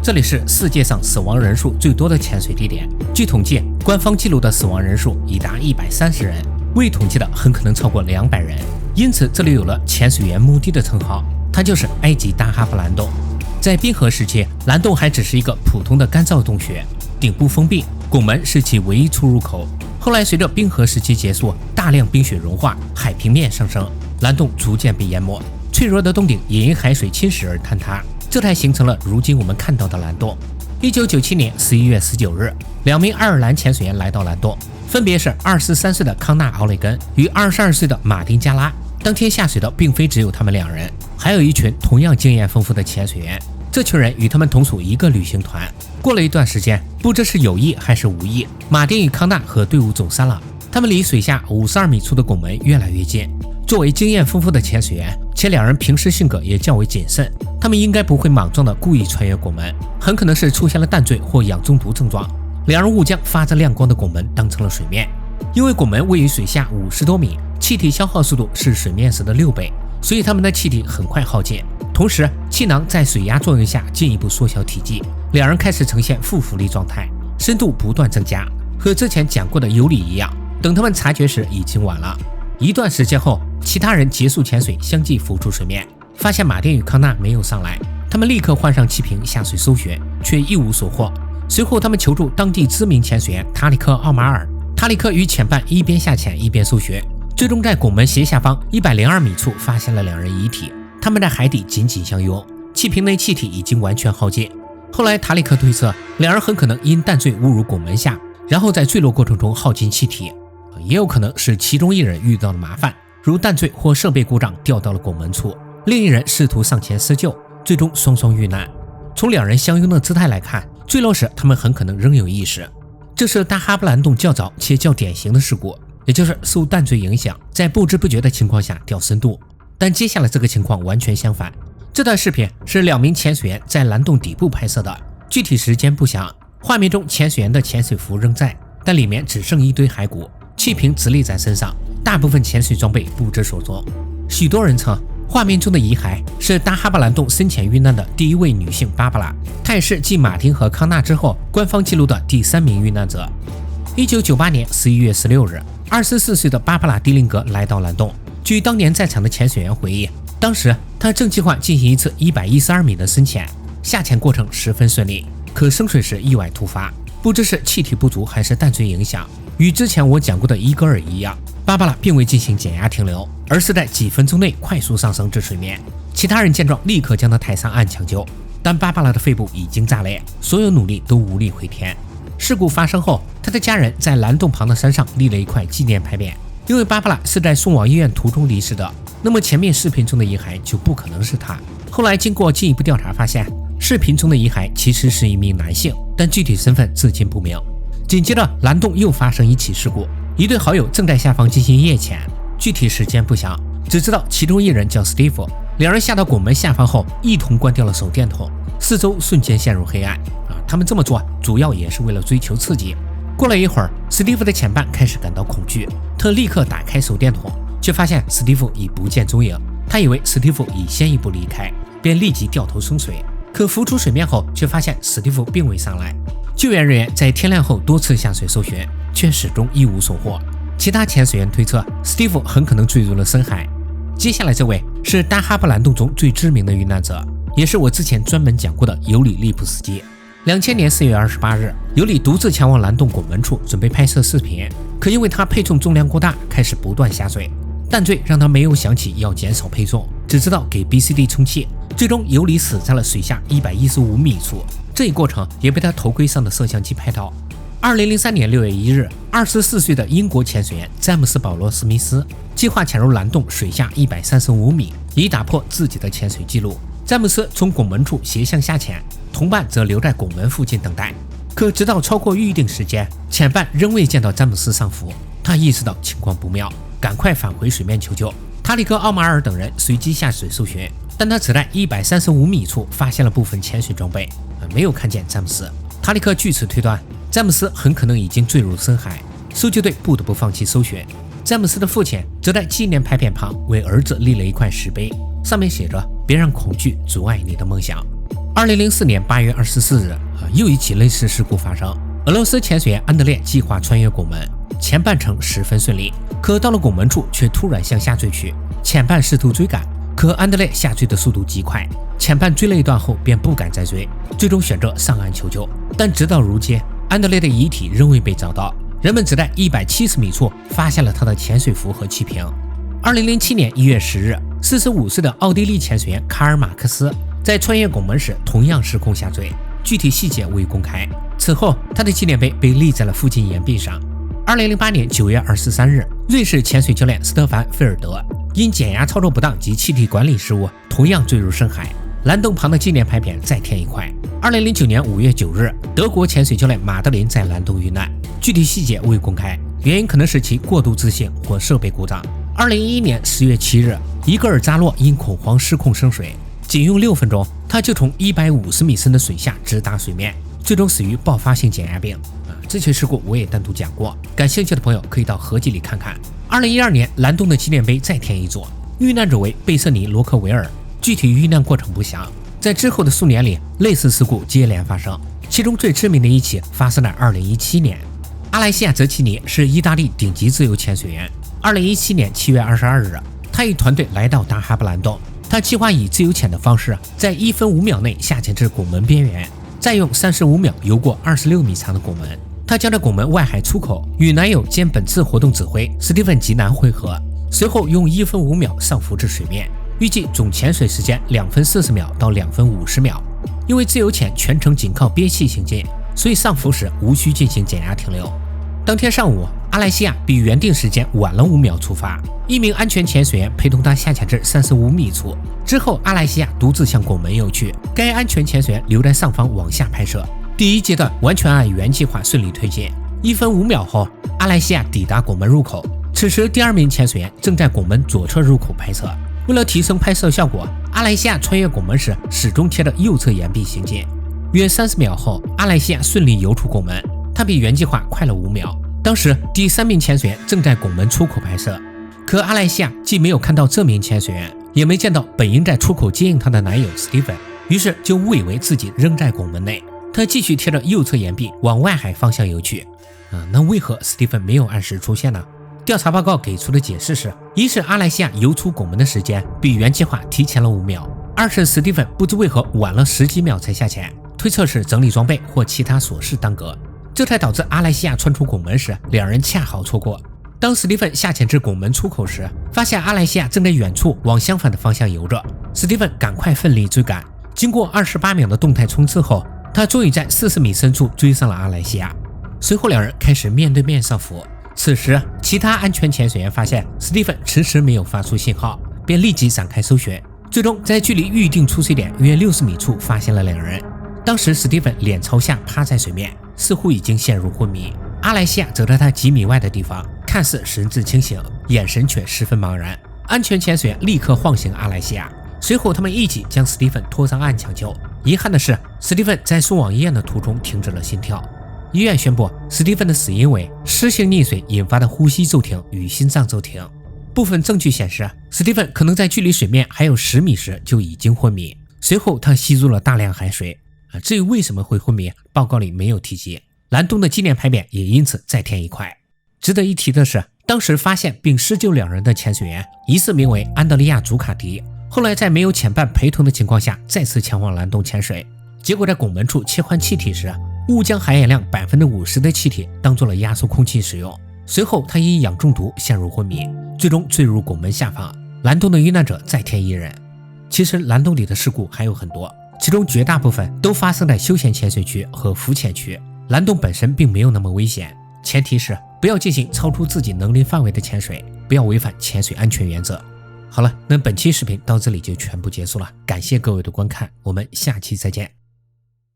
这里是世界上死亡人数最多的潜水地点。据统计，官方记录的死亡人数已达130人，未统计的很可能超过200人。因此，这里有了潜水员墓地的称号，它就是埃及大哈布兰洞。在冰河时期，蓝洞还只是一个普通的干燥洞穴，顶部封闭，拱门是其唯一出入口。后来，随着冰河时期结束，大量冰雪融化，海平面上升，蓝洞逐渐被淹没，脆弱的洞顶也因海水侵蚀而坍塌，这才形成了如今我们看到的蓝洞。1997年11月19日，2名爱尔兰潜水员来到蓝洞，分别是23岁的康纳·奥雷根与22岁的马丁·加拉。当天下水的并非只有他们2人，还有一群同样经验丰富的潜水员。这群人与他们同属一个旅行团。过了一段时间，不知是有意还是无意，马丁与康纳和队伍走散了。他们离水下52米处的拱门越来越近。作为经验丰富的潜水员，且2人平时性格也较为谨慎，他们应该不会莽撞地故意穿越拱门，很可能是出现了淡醉或氧中毒症状。2人误将发着亮光的拱门当成了水面。因为拱门位于水下50多米，气体消耗速度是水面时的6倍，所以他们的气体很快耗尽。同时，气囊在水压作用下进一步缩小体积，2人开始呈现负浮力状态，深度不断增加。和之前讲过的尤里一样，等他们察觉时已经晚了。一段时间后，其他人结束潜水，相继浮出水面，发现马丁与康纳没有上来，他们立刻换上气瓶下水搜寻，却一无所获。随后，他们求助当地知名潜水员塔里克·奥马尔。塔里克与潜伴一边下潜一边搜寻，最终在拱门斜下方102米处发现了2人遗体，他们在海底紧紧相拥，气瓶内气体已经完全耗尽。后来塔里克推测，2人很可能因淡醉误入拱门下，然后在坠落过程中耗尽气体，也有可能是其中一人遇到了麻烦，如淡醉或设备故障掉到了拱门处，另一人试图上前施救，最终双双遇难。从2人相拥的姿态来看，坠落时他们很可能仍有意识。这是大哈布兰洞较早且较典型的事故，也就是受淡醉影响，在不知不觉的情况下掉深度。但接下来这个情况完全相反。这段视频是2名潜水员在蓝洞底部拍摄的，具体时间不详。画面中潜水员的潜水服仍在，但里面只剩一堆骸骨，气瓶直立在身上，大部分潜水装备不知所踪。许多人称画面中的遗骸是大哈布兰洞深潜遇难的第1位女性芭芭拉，她也是继马丁和康纳之后官方记录的第3名遇难者。1998年11月16日，24岁的芭芭拉·迪林格来到蓝洞。据当年在场的潜水员回忆，当时他正计划进行一次112米的深潜，下潜过程十分顺利，可升水时意外突发，不知是气体不足还是淡醉影响。与之前我讲过的伊戈尔一样，芭芭拉并未进行减压停留，而是在几分钟内快速上升至水面。其他人见状立刻将他抬上岸抢救，但芭芭拉的肺部已经炸裂，所有努力都无力回天。事故发生后，他的家人在蓝洞旁的山上立了一块纪念牌匾。因为芭芭拉是在送往医院途中离世的，那么前面视频中的遗骸就不可能是他。后来经过进一步调查发现，视频中的遗骸其实是一名男性，但具体身份至今不明。紧接着蓝洞又发生一起事故，一对好友正在下方进行夜潜，具体时间不详，只知道其中一人叫史蒂夫。2人下到拱门下方后一同关掉了手电筒，四周瞬间陷入黑暗。他们这么做主要也是为了追求刺激。过了一会儿，史蒂夫的潜伴开始感到恐惧，他立刻打开手电筒，却发现史蒂夫已不见踪影。他以为史蒂夫已先一步离开，便立即掉头冲水，可浮出水面后却发现史蒂夫并未上来。救援人员在天亮后多次下水搜寻，却始终一无所获。其他潜水员推测史蒂夫很可能坠入了深海。接下来这位是大哈布兰洞中最知名的遇难者，也是我之前专门讲过的尤里·利普斯基。2000年4月28日，尤里独自前往蓝洞拱门处准备拍摄视频，可因为他配重重量过大，开始不断下水。淡醉让他没有想起要减少配重，只知道给 BCD 充气。最终尤里死在了水下115米处，这一过程也被他头盔上的摄像机拍到。2003年6月1日，24岁的英国潜水员詹姆斯·保罗·史密斯计划潜入蓝洞水下135米，以打破自己的潜水记录。詹姆斯从拱门处斜向下潜，同伴则留在拱门附近等待。可直到超过预定时间，潜伴仍未见到詹姆斯上浮，他意识到情况不妙，赶快返回水面求救。塔里克·奥马尔等人随即下水搜寻，但他只在135米处发现了部分潜水装备，没有看见詹姆斯。塔里克据此推断，詹姆斯很可能已经坠入深海，搜救队不得不放弃搜寻。詹姆斯的父亲则在纪念牌匾旁为儿子立了一块石碑，上面写着“别让恐惧阻碍你的梦想”。2004年8月24日，又一起类似事故发生。俄罗斯潜水员安德烈计划穿越拱门，前半程十分顺利，可到了拱门处却突然向下坠去。前半试图追赶，可安德烈下坠的速度极快，前半追了一段后便不敢再追，最终选择上岸求救。但直到如今，安德烈的遗体仍未被找到，人们只在170米处发现了他的潜水服和气瓶。2007年1月10日，45岁的奥地利潜水员卡尔马克斯在穿越拱门时同样失控下坠，具体细节未公开。此后，他的纪念碑被立在了附近岩壁上。2008年9月23日，瑞士潜水教练斯特凡·菲尔德因减压操作不当及气体管理失误，同样坠入深海。蓝洞旁的纪念牌匾再添一块。2009年5月9日，德国潜水教练马德琳在蓝洞遇难，具体细节未公开，原因可能是其过度自信或设备故障。2011年10月7日，伊戈尔扎洛因恐慌失控升水，仅用6分钟，他就从150米深的水下直达水面，最终死于爆发性减压病。这起事故我也单独讲过，感兴趣的朋友可以到合集里看看。2012年，蓝洞的纪念碑再添一座，遇难者为贝瑟尼·罗克维尔，具体遇难过程不详。在之后的数年里，类似事故接连发生，其中最知名的一起发生在2017年。阿莱西亚·泽奇尼是意大利顶级自由潜水员。2017年7月22日，他与团队来到大哈布蓝洞，他计划以自由潜的方式，在1分5秒内下潜至拱门边缘，再用35秒游过26米长的拱门。他将在拱门外海出口与男友兼本次活动指挥史蒂芬·吉南会合，随后用1分5秒上浮至水面，预计总潜水时间2分40秒到2分50秒。因为自由潜全程仅靠憋气行进，所以上浮时无需进行减压停留。当天上午，阿莱西亚比原定时间晚了5秒出发，一名安全潜水员陪同他下潜至35米处。之后，阿莱西亚独自向拱门游去，该安全潜水员留在上方往下拍摄。第一阶段完全按原计划顺利推进。1分5秒后，阿莱西亚抵达拱门入口，此时第2名潜水员正在拱门左侧入口拍摄。为了提升拍摄效果，阿莱西亚穿越拱门时始终贴着右侧岩壁行进。约30秒后，阿莱西亚顺利游出拱门，他比原计划快了5秒。当时第3名潜水员正在拱门出口拍摄，可阿莱西亚既没有看到这名潜水员，也没见到本应在出口接应他的男友史蒂芬，于是就误以为自己仍在拱门内。他继续贴着右侧岩壁往外海方向游去。那为何史蒂芬没有按时出现呢？调查报告给出的解释是：一是阿莱西亚游出拱门的时间比原计划提前了5秒；二是史蒂芬不知为何晚了10几秒才下潜，推测是整理装备或其他琐事耽搁。这才导致阿莱西亚穿出拱门时，两人恰好错过。当史蒂芬下潜至拱门出口时，发现阿莱西亚正在远处往相反的方向游着。史蒂芬赶快奋力追赶，经过28秒的动态冲刺后，他终于在40米深处追上了阿莱西亚。随后两人开始面对面上浮。此时，其他安全潜水员发现史蒂芬迟迟没有发出信号，便立即展开搜寻，最终在距离预定出水点约60米处发现了两人。当时史蒂芬脸朝下趴在水面，似乎已经陷入昏迷。阿莱西亚则在他几米外的地方，看似神志清醒，眼神却十分茫然。安全潜水员立刻晃醒阿莱西亚，随后他们一起将史蒂芬拖上岸抢救。遗憾的是，史蒂芬在送往医院的途中停止了心跳。医院宣布史蒂芬的死因为湿性溺水引发的呼吸骤停与心脏骤停。部分证据显示，史蒂芬可能在距离水面还有10米时就已经昏迷，随后他吸入了大量海水。至于为什么会昏迷，报告里没有提及。蓝洞的纪念牌匾也因此再添一块。值得一提的是，当时发现并施救两人的潜水员疑似名为安德利亚·祖卡迪，后来在没有潜伴陪同的情况下再次前往蓝洞潜水，结果在拱门处切换气体时，误将含盐量50%的气体当做了压缩空气使用，随后他因氧中毒陷入昏迷，最终坠入拱门下方。蓝洞的遇难者再添一人。其实蓝洞里的事故还有很多，其中绝大部分都发生在休闲潜水区和浮潜区。蓝洞本身并没有那么危险，前提是不要进行超出自己能力范围的潜水，不要违反潜水安全原则。好了，那本期视频到这里就全部结束了，感谢各位的观看，我们下期再见。